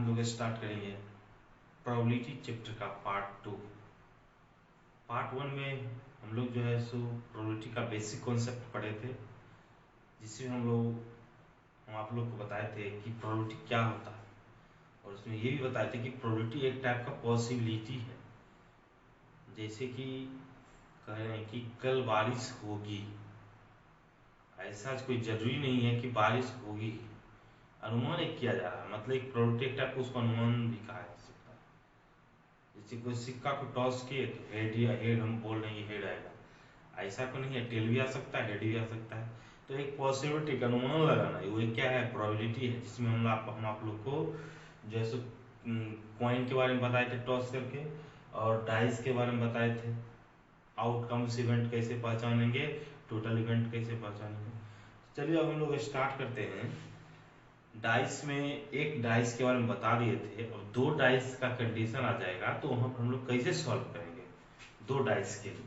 लोग स्टार्ट करेंगे probability chapter का पार्ट 2। पार्ट 1 में हम लोग जो है सो प्रोबेबिलिटी का बेसिक कॉन्सेप्ट पढ़े थे, जिसमें हम आप लोग को बताए थे कि प्रोबेबिलिटी क्या होता है, और उसमें ये भी बताए थे कि प्रोबेबिलिटी एक टाइप का पॉसिबिलिटी है। जैसे कि कह रहे हैं कि कल बारिश होगी, ऐसा कोई जरूरी नहीं है कि बारिश होगी, अनुमान एक किया जा रहा है, मतलब एक प्रोबेबिलिटी एक टाइप का उसको अनुमान भी कहा जा सकता है। जैसे कोई सिक्का को टॉस किए तो हेड या हेड, हम बोल रहे हैं हेड आएगा, ऐसा को नहीं है, टेल भी आ सकता है, हेड भी आ सकता है। तो एक पॉसिबिलिटी का अनुमान लगाना वो क्या है, प्रोबेबिलिटी है, जिसमें हम आप लोग को जैसे कॉइन के बारे में बताए थे टॉस करके, और डाइस के बारे में बताए थे, आउटकम्स इवेंट कैसे पहचानेंगे, टोटल इवेंट कैसे पहचानेंगे। चलिए अब हम लोग स्टार्ट करते हैं। डाइस में एक डाइस के बारे में बता दिए थे, अब दो डाइस का कंडीशन आ जाएगा तो वहां पर हम लोग कैसे सॉल्व करेंगे दो डाइस के लिए।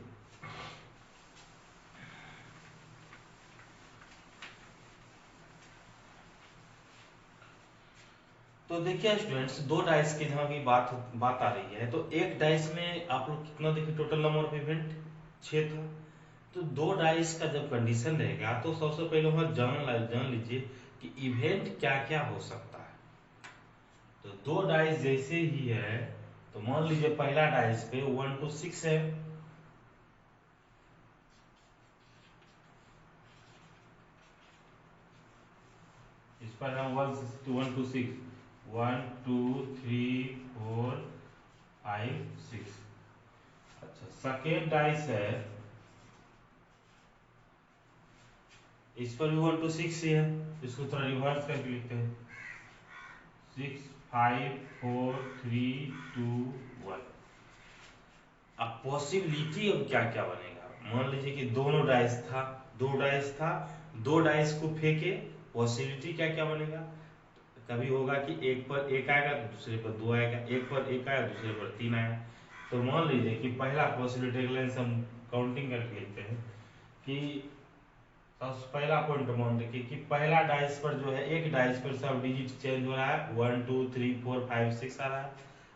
तो देखिए स्टूडेंट्स, दो डाइस की जहां की बात आ रही है, तो एक डाइस में आप लोग कितना देखिए, टोटल नंबर ऑफ इवेंट 6 था। तो दो डाइस का जब कंडीशन रहेगा तो सबसे पहले वहां जान लीजिए कि इवेंट क्या क्या हो सकता है। तो दो डाइस जैसे ही है, तो मान लीजिए पहला डाइस पे 1 to 6 है, इस पर हम 1 to 6, 1 2 3 4 5 6। अच्छा, सेकेंड डाइस है, इस पर भी 1 to 6 ही है, इसको थोड़ा रिवर्स करके लिखते हैं, 6 5 4 3 2 1। अब पॉसिबिलिटी अब क्या क्या बनेगा, मान लीजिए कि दोनों डाइस था, दो डाइस को फेंके, पॉसिबिलिटी क्या क्या बनेगा। कभी होगा कि एक पर एक आएगा तो दूसरे पर दो आएगा, एक पर एक आया दूसरे पर तीन आया। तो मान लीजिए कि पहला पॉसिबिलिटी हम काउंटिंग करके लिखते हैं कि सबसे पहला पॉइंट मान रखिए कि पहला डाइस पर जो है, एक डाइस पर सब डिजिट चेंज हो रहा है, 1 2 3 4 5 6 आ रहा है,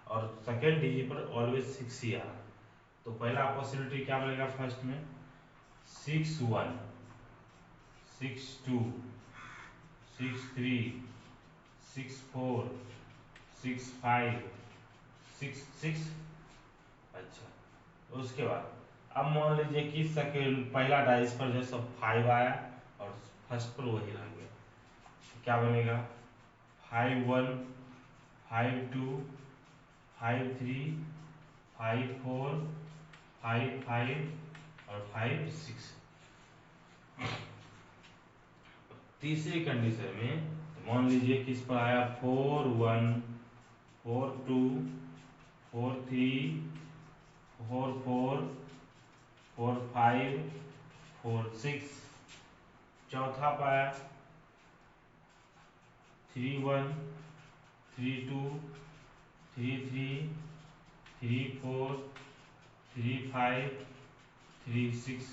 और सेकेंड डिजिट पर ऑलवेज 6 ही आ रहा है। तो पहला पॉसिबिलिटी क्या मिलेगा, फर्स्ट में 6 1 6 2 6 3 6 4 6 5 6 6। अच्छा, उसके बाद अब मान लीजिए कि सेकेंड पहला डाइस पर जो सब 5 आया और फर्स्ट पर वही रह गया, तो क्या बनेगा, 5 1 5 2 5 3 5 4 5 5 और 5 6। तीसरी कंडीशन में मान लीजिए कि इस पर आया 4 1 4 2 4 3 4 4 4 5 4 6। चौथा पाया 3 1 3 2 3 3 3 4 3 5 3 6।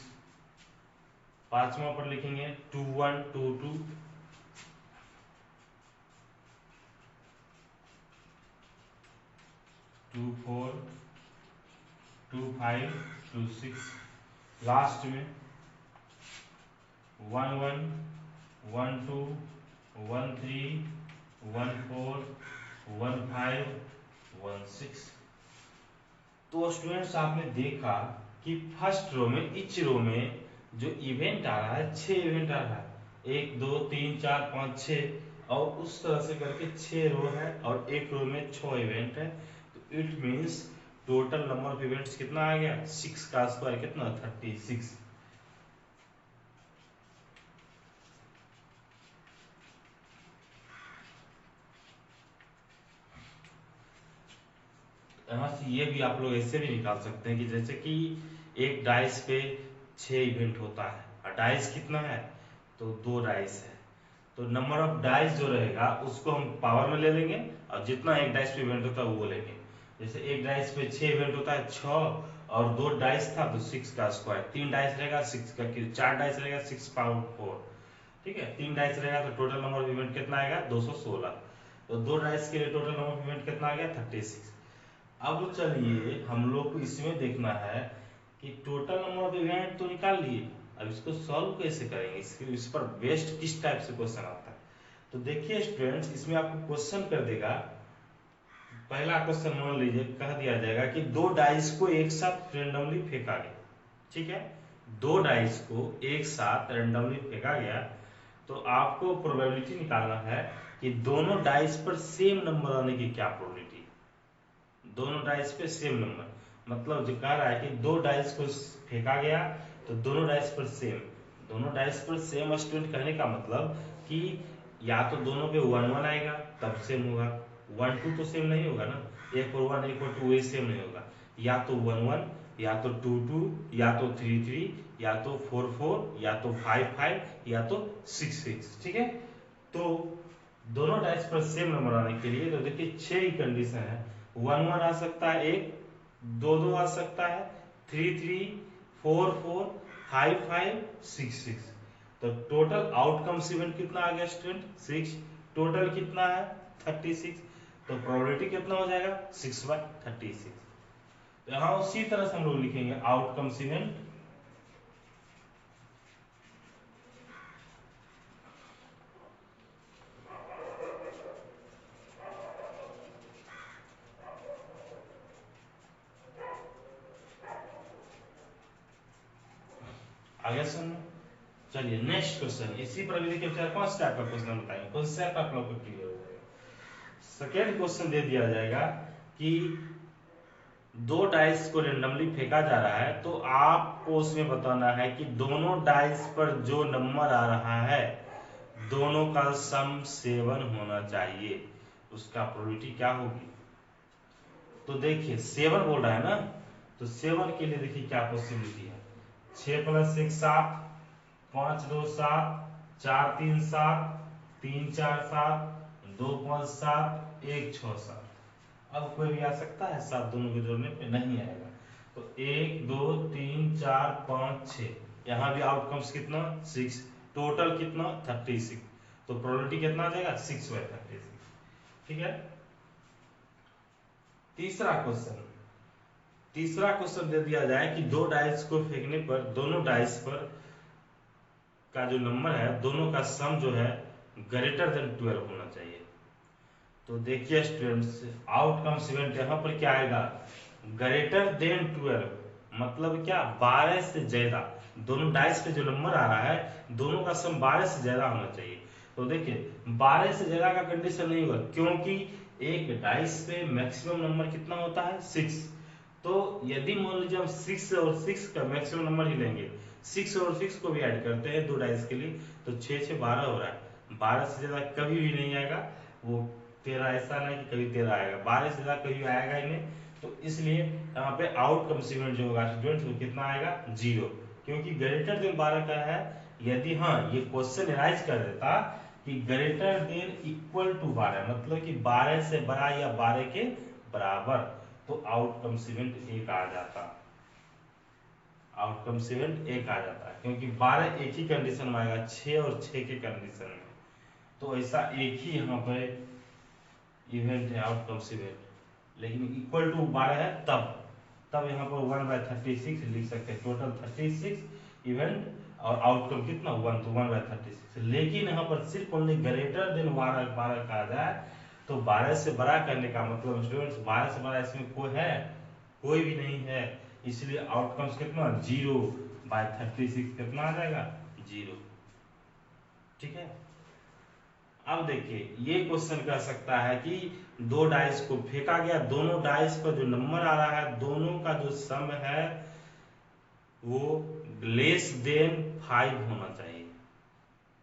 पांचवा पर लिखेंगे 2 1 2 2 2 4 2 5 2 6। लास्ट में 1 1 1 2 1 3 1 4 1 5 1 6। तो स्टूडेंट्स आपने देखा कि फर्स्ट रो में, इच रो में जो इवेंट आ रहा है, 6 इवेंट आ रहा है, 1 2 3 4 5 6, और उस तरह से करके 6 रो है और एक रो में 6 इवेंट है। तो it means total number of events कितना आ गया, 6 का स्क्वायर कितना, 36। यहाँ से ये भी आप लोग ऐसे भी निकाल सकते हैं कि जैसे कि एक डाइस पे 6 इवेंट होता है, और डाइस कितना है, तो 2 डाइस है, तो नंबर ऑफ डाइस जो रहेगा उसको हम पावर में ले लेंगे, और जितना एक डाइस पे इवेंट होता है वो लेंगे। जैसे एक डाइस पे 6 इवेंट होता है, 6 और 2 डाइस था तो 6 का स्क्वायर, 3 डाइस रहेगा 6 का, 4 डाइस रहेगा 6 पावर 4, ठीक है, 3 डाइस रहेगा तो टोटल नंबर ऑफ इवेंट कितना आएगा, 216। तो 2 डाइस के लिए टोटल नंबर ऑफ इवेंट कितना आ गया 36। अब चलिए हम लोग को इसमें देखना है कि टोटल नंबर ऑफ इवेंट तो निकाल लिए, अब इसको सॉल्व कैसे करेंगे, इस पर बेस्ड किस टाइप से क्वेश्चन आता है। तो देखिए स्टूडेंट्स, इसमें आपको क्वेश्चन कर देगा, पहला क्वेश्चन मान लीजिए कह दिया जाएगा कि 2 डाइस को एक साथ रेंडमली फेंका गया, ठीक है, 2 डाइस को एक साथ रेंडमली फेंका गया, तो आपको प्रोबेबिलिटी निकालना है कि दोनों डाइस पर सेम नंबर आने की क्या प्रोबेबिलिटी, दोनों डाइस पे सेम नंबर, मतलब जो कह रहा है कि 2 डाइस को फेंका गया तो दोनों डाइस पर सेम, दोनों डाइस पर सेम स्टूडेंट कहने का मतलब कि या तो दोनों पे 1 1 आएगा तब सेम होगा, 1 2 तो सेम नहीं होगा ना, एक और 1 एक और 2 ये सेम नहीं होगा, या तो 1 1 या तो 2 2 या तो 3 3 या तो 4 4 या तो 5 5 या तो 6 6, ठीक है। तो दोनों डाइस पर सेम नंबर आने के लिए तो देखिए 6 ही कंडीशन है, 1 1 आ सकता है, एक 2 2 आ सकता है, 3 3 4 4 5 5 6 6। तो टोटल आउटकम्स इवेंट कितना आ गया स्टूडेंट 6, टोटल कितना है 36, तो प्रोबेबिलिटी कितना हो जाएगा 6/36। तो यहाँ उसी तरह से हम लोग लिखेंगे आउटकम्स इवेंट आगे सुन। चलिए नेक्स्ट क्वेश्चन, इसी पर भी देखिए 4 5 टाइप का क्वेश्चन बताएंगे, कॉन्सेप्ट आप लोग को क्लियर हो जाएगा। सेकेंड क्वेश्चन दे दिया जाएगा कि 2 डाइस को रेंडमली फेंका जा रहा है, तो आपको उसमें बताना है कि दोनों डाइस पर जो नंबर आ रहा है दोनों का सम 7 होना चाहिए, उसका प्रोबेबिलिटी क्या होगी। तो देखिए 7 बोल रहा है ना, तो 7 के लिए देखिए क्या पॉसिबिलिटी है, 6 + 1 7, 5 2 7, 4 3 7, 3 4 7, 2 5 7, 1 6 7। अब कोई भी आ सकता है, 7 दोनों के जोड़ने पे नहीं आएगा, तो 1 2 3 4 5 6, यहाँ भी आउटकम्स कितना 6, टोटल कितना 36, तो प्रोबेबिलिटी कितना आ जाएगा 6/36, ठीक है। तीसरा क्वेश्चन दे दिया जाए कि 2 डाइस को फेंकने पर दोनों डाइस पर का जो नंबर है दोनों का सम जो है ग्रेटर देन 12 होना चाहिए। तो देखिए स्टूडेंट्स, आउटकम्स इवेंट यहाँ पर क्या आएगा ग्रेटर देन 12, मतलब क्या 12 से ज्यादा, दोनों डाइस पे जो नंबर आ रहा है दोनों का सम 12 से ज्यादा होना चाहिए। तो देखिए 12 से ज्यादा का कंडीशन नहीं होगा, क्योंकि एक डाइस पे मैक्सिमम नंबर कितना होता है 6, तो यदि मान लीजिए हम 6 और 6 का मैक्सिमम नंबर ही लेंगे, 6 और 6 को भी ऐड करते हैं 2 डाइस के लिए, तो 6 6 12 हो रहा है, 12 से ज्यादा कभी भी नहीं आएगा, वो 13 ऐसा नहीं कि कभी 13 आएगा, 12 से ज्यादा कभी आएगा ही नहीं, तो इसलिए यहाँ पे आउटकम्स इवेंट जो होगा स्टूडेंट वो कितना आएगा 0, क्योंकि ग्रेटर देन 12 का है। यदि हाँ ये क्वेश्चन राइज कर देता कि ग्रेटर देन इक्वल टू 12, मतलब कि 12 से बड़ा या 12 के बराबर, तो आउटकम्स इवेंट एक आ जाता, आउटकम्स इवेंट एक आ जाता है, क्योंकि 12 एक ही कंडीशन में आएगा 6 और 6 के कंडीशन में, तो ऐसा एक ही यहाँ पे इवेंट है आउटकम्स इवेंट, लेकिन इक्वल टू 12 है तब यहाँ पर 1/36 लिख सकते हैं, टोटल 36 इवेंट और आउटकम कितना 1, तो 1/36, लेकिन यहाँ पर सिर्फ ओनली ग्रेटर देन 12 कहा जाए, तो 12 से बड़ा करने का मतलब स्टूडेंट्स 12 से बड़ा इसमें कोई है, कोई भी नहीं है, इसलिए आउटकम्स कितना 0/36 कितना आ जाएगा 0, ठीक है। अब देखिए ये क्वेश्चन कह सकता है कि 2 डाइस को फेंका गया, दोनों डाइस पर जो नंबर आ रहा है दोनों का जो सम है वो लेस देन 5 होना चाहिए,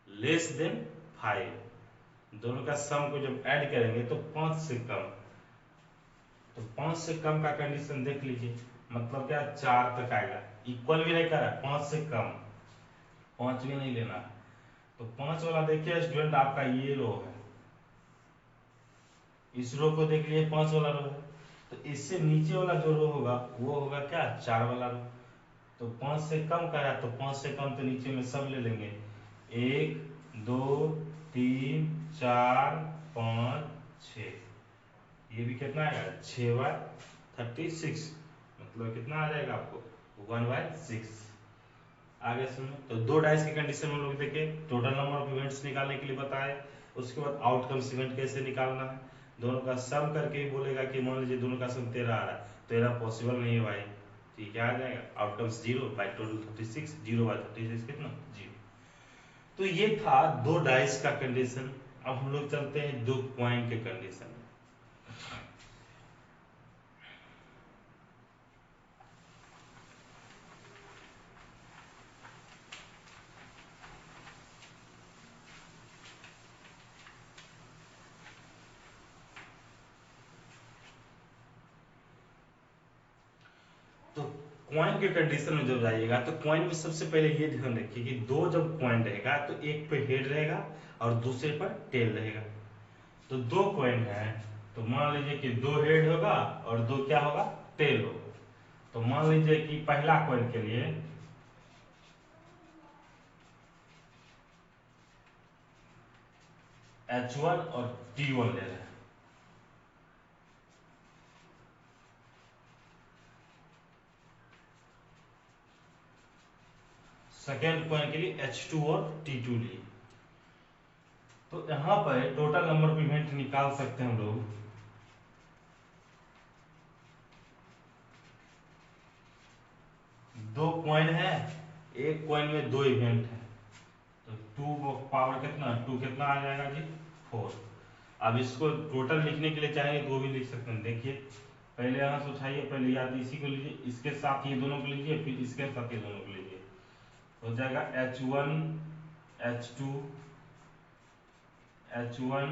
लेस देन 5, दोनों का सम को जब ऐड करेंगे तो 5 से कम, तो 5 से कम का कंडीशन देख लीजिए, मतलब क्या 4 तक आएगा, इक्वल भी नहीं कर रहा, 5 से कम, 5 भी नहीं लेना है, तो 5 वाला देखिए स्टूडेंट आपका ये रो है, इस रो को देख लिए 5 वाला रो है, तो इससे नीचे वाला जो रो होगा वो होगा क्या 4 वाला रो, तो 5 से कम का है, तो 5 से कम तो नीचे में सब ले लेंगे, 1 2 3 4 5 6। ये भी कितना आएगा 6/36, मतलब कितना आ जाएगा आपको 1/6। आगे सुनो, तो दो डाइस की कंडीशन में लोग देखे, टोटल नंबर ऑफ इवेंट्स निकालने के लिए बताए, उसके बाद आउटकम्स इवेंट कैसे निकालना है, दोनों का सम करके ही बोलेगा कि मान लीजिए दोनों का सम 13 आ रहा है, 13 पॉसिबल नहीं है भाई, ठीक है, आ जाएगा आउटकम्स 0/टोटल 36, 0/36 कितना 0। तो ये था दो डाइस का कंडीशन। अब हम लोग चलते हैं दो कॉइन के कंडीशन। तो कॉइन के कंडीशन में जब जाइएगा तो कॉइन में सबसे पहले ये ध्यान रखिए कि दो जब कॉइन रहेगा तो एक पे हेड रहेगा और दूसरे पर टेल रहेगा। तो दो कॉइन है तो मान लीजिए कि दो हेड होगा और दो क्या होगा टेल होगा। तो मान लीजिए कि पहला कॉइन के लिए H1 और T1 ले रहे हैं। सेकेंड कॉइन के लिए H2 और T2 लिए। तो यहां पर टोटल नंबर ऑफ इवेंट निकाल सकते हैं हम लोग। दो कॉइन है, एक कॉइन में दो इवेंट है, तो 2 पावर कितना 2 कितना आ जाएगा जी 4। अब इसको टोटल लिखने के लिए चाहेंगे तो वो भी लिख सकते हैं। देखिए पहले यहाँ से उठाइए, पहले या तो इसी को लीजिए, इसके साथ ये दोनों को लीजिए, फिर इसके साथ ये दोनों को लीजिए, हो जाएगा H1 H2 H1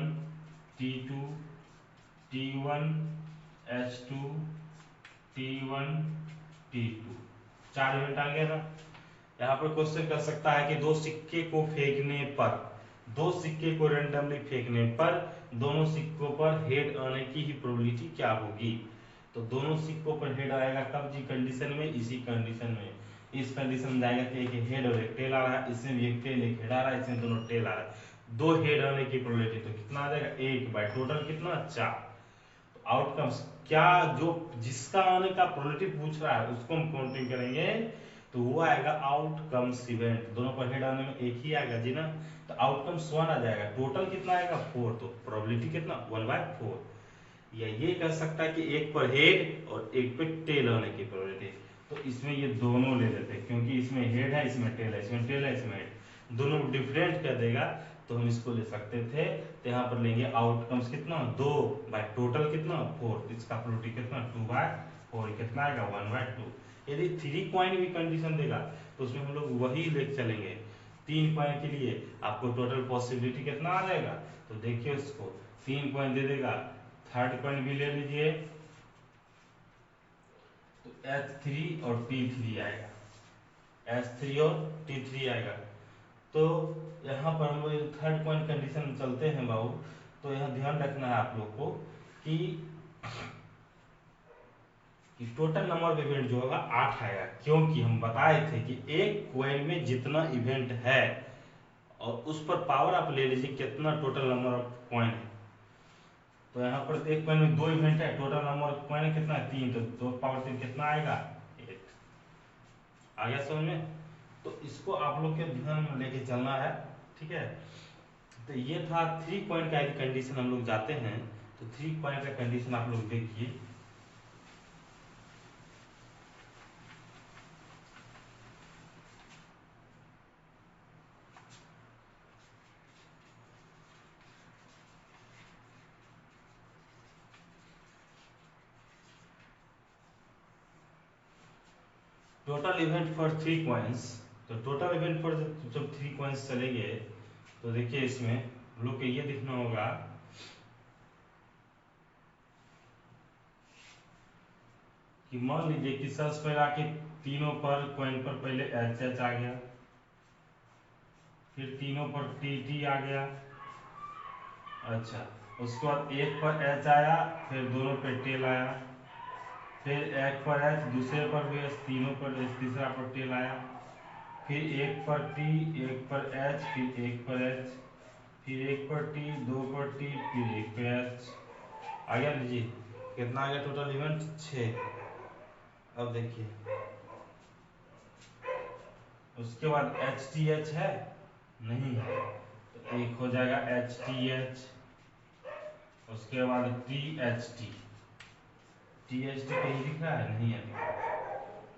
T2 T1 H2 T1 T2, चार इवेंट आ गया ना। यहाँ पर क्वेश्चन कर सकता है कि दो सिक्के को फेंकने पर, दो सिक्के को रेंडमली फेंकने पर दोनों सिक्कों पर हेड आने की ही प्रोबेबिलिटी क्या होगी। तो दोनों सिक्कों पर हेड आएगा कब जी कंडीशन में, इसी कंडीशन में। इस कंडीशन में जाएगा कि एक हेड और एक टेल आ रहा है, इसमें भी एक टेल एक हेड आ रहा है, इसमें दोनों टेल आ रहा है, दो हेड आने की प्रोबेबिलिटी तो कितना आ जाएगा 1/टोटल कितना 4। आउटकम्स क्या जो जिसका आने का प्रोबेबिलिटी पूछ रहा है उसको हम काउंटिंग करेंगे तो वो आएगा आउटकम्स इवेंट, दोनों पर हेड आने में एक ही आएगा जी ना। तो आउटकम्स 1 आ जाएगा, टोटल कितना आएगा 4, तो प्रोबेबिलिटी कितना 1/4। या ये कह सकता है कि एक पर हेड और एक पे टेल आने की प्रोबेबिलिटी। तो इसमें ये दोनों ले लेते हैं क्योंकि इसमें हेड है इसमें टेल है, इसमें टेल है इसमें हेड, दोनों डिफरेंट कर देगा तो हम इसको ले सकते थे। तो यहाँ पर लेंगे आउटकम्स कितना 2/टोटल कितना 4, इसका प्रोबेबिलिटी कितना 2/4, कितना आएगा 1/2। यदि 3 कॉइन भी कंडीशन देगा तो उसमें हम लोग वही ले चलेंगे। 3 कॉइन के लिए आपको टोटल पॉसिबिलिटी कितना आ जाएगा, तो देखिए उसको 3 कॉइन दे देगा, थर्ड कॉइन भी ले लीजिए तो H3 और T3 आएगा, H3 और T3 आएगा। तो यहाँ पर हम लोग थर्ड कॉइन कंडीशन में चलते हैं बाबू। तो यहाँ ध्यान रखना है आप लोग को कि टोटल नंबर ऑफ इवेंट जो होगा 8 आएगा, क्योंकि हम बताए थे कि एक कॉइन में जितना इवेंट है और उस पर पावर आप ले लीजिए कितना टोटल नंबर ऑफ कॉइन है। तो यहाँ पर एक कॉइन में दो इवेंट है, टोटल नंबर ऑफ कॉइन कितना है 3, तो 2 पावर 3 कितना आएगा 8। आ गया समझ में। तो इसको आप लोग के ध्यान में लेके चलना है, ठीक है। तो ये था 3 कॉइन का कंडीशन। हम लोग जाते हैं तो 3 कॉइन का कंडीशन आप लोग देखिए। टोटल इवेंट फॉर 3 कॉइन्स, तो टोटल इवेंट फॉर जब 3 कॉइन्स चलेंगे तो देखिए इसमें हम लोग को ये दिखना होगा कि मान लीजिए कि सबसे पहले आके तीनों पर कॉइन पर पहले एच आ गया, फिर तीनों पर टी आ गया, अच्छा उसके बाद एक पर एच आया, फिर दोनों पे टेल आया, फिर एक पर एच, दूसरे पर भी एच, तीनों पर एच, तीसरा पर टेल आया, फिर एक पर टी, एक पर एच, फिर एक पर एच, फिर एक पर टी, दो पर टी, फिर एक पे एच। आ गया लीजिए, कितना आ गया टोटल इवेंट 6। अब देखिए उसके बाद एच टी एच है नहीं है, तो एक हो जाएगा एच टी एच। उसके बाद T H T, T H T कहीं दिख रहा है नहीं है।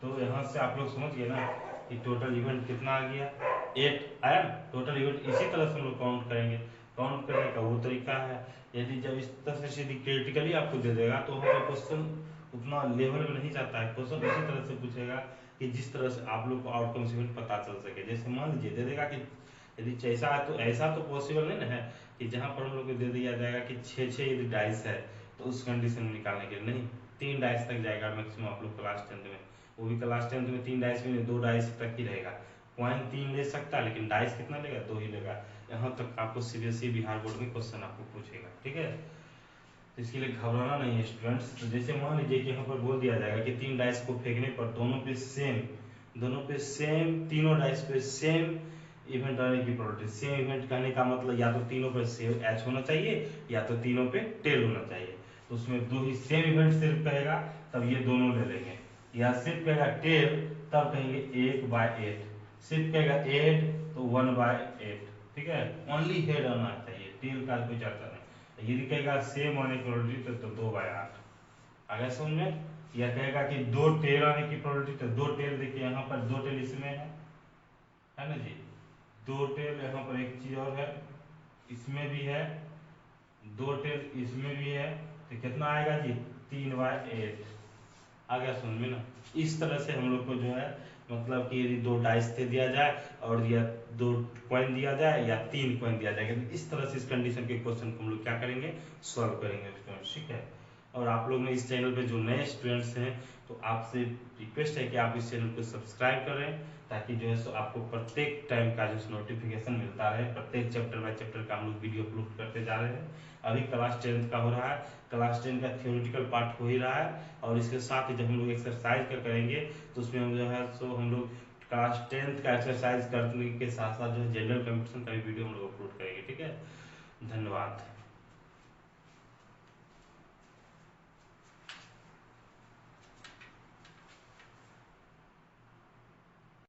तो यहाँ से आप लोग समझ गए ना कि टोटल इवेंट कितना आ गया, 8 आया। टोटल इवेंट इसी तरह से हम लोग काउंट करेंगे। काउंट करने का वो तरीका है, यदि जब इस तरह से यदि क्रिटिकली आपको दे देगा तो वहाँ पे क्वेश्चन उतना लेवल में नहीं जाता है। क्वेश्चन इसी तरह से पूछेगा कि जिस तरह से आप लोग को आउटकम से पता चल सके। जैसे मान लीजिए दे देगा कि यदि ऐसा है, तो ऐसा तो पॉसिबल नहीं ना है कि जहाँ पर हम लोग को दे दिया जाएगा कि 6 यदि डाइस है तो उस कंडीशन में निकालने के लिए नहीं, 3 डाइस तक जाएगा मैक्सिमम आप लोग क्लास 10 में। वो भी क्लास 10 में 3 डाइस में नहीं, 2 डाइस तक ही रहेगा। पॉइंट 3 ले सकता है लेकिन डाइस कितना लेगा, 2 ही लेगा। यहाँ तक आपको सीबीएसई बिहार बोर्ड में क्वेश्चन आपको पूछेगा, ठीक है। तो इसके लिए घबराना नहीं है स्टूडेंट्स। तो जैसे मान लीजिए कि यहाँ पर बोल दिया जाएगा कि 3 डाइस को फेंकने पर दोनों पे सेम, तीनों डाइस पे सेम इवेंट आने की प्रोबेबिलिटी। सेम इवेंट कहने का मतलब या तो तीनों पे सेम एच होना चाहिए या तो तीनों पे टेल होना चाहिए। तो उसमें 2 ही सेम इवेंट सिर्फ कहेगा तब ये दोनों ले लेंगे, या सिर्फ कहेगा टेल तब कहेंगे 1/8, सिर्फ कहेगा 8 तो 1/8, ठीक है। ओनली हेड आना चाहिए, टेल का कोई चर्चा नहीं। यदि कहेगा सेम आने की प्रोबेबिलिटी तो 2/8 आ गया समझ में। या कहेगा कि 2 टेल आने की प्रोबेबिलिटी तो 2 टेल, देखिए यहाँ पर 2 टेल इसमें है ना जी। 2 टेल यहाँ पर एक चीज और है, इसमें भी है 2 टेल, इसमें भी है, तो कितना आएगा जी 3/8 आ गया समझ में ना। इस तरह से हम लोग को जो है मतलब कि यदि 2 डाइस दे दिया जाए और या 2 कॉइन दिया जाए या 3 कॉइन दिया जाएगा, तो इस तरह से इस कंडीशन के क्वेश्चन को हम लोग क्या करेंगे, सॉल्व करेंगे स्टूडेंट्स, ठीक है। और आप लोग ने इस चैनल पे जो नए स्टूडेंट्स हैं तो आपसे रिक्वेस्ट है कि आप इस चैनल को सब्सक्राइब करें, ताकि जो है सो आपको प्रत्येक टाइम का जो नोटिफिकेशन मिलता रहे। प्रत्येक चैप्टर बाय चैप्टर का हम लोग वीडियो अपलोड करते जा रहे हैं। अभी क्लास 10 का हो रहा है, क्लास 10 का थ्योरेटिकल पार्ट हो ही रहा है, और इसके साथ ही जब हम लोग एक्सरसाइज करेंगे तो उसमें हम जो है सो हम लोग क्लास 10 का एक्सरसाइज करने के साथ साथ जो जनरल कंपटीशन का भी वीडियो हम लोग अपलोड करेंगे, ठीक है। धन्यवाद।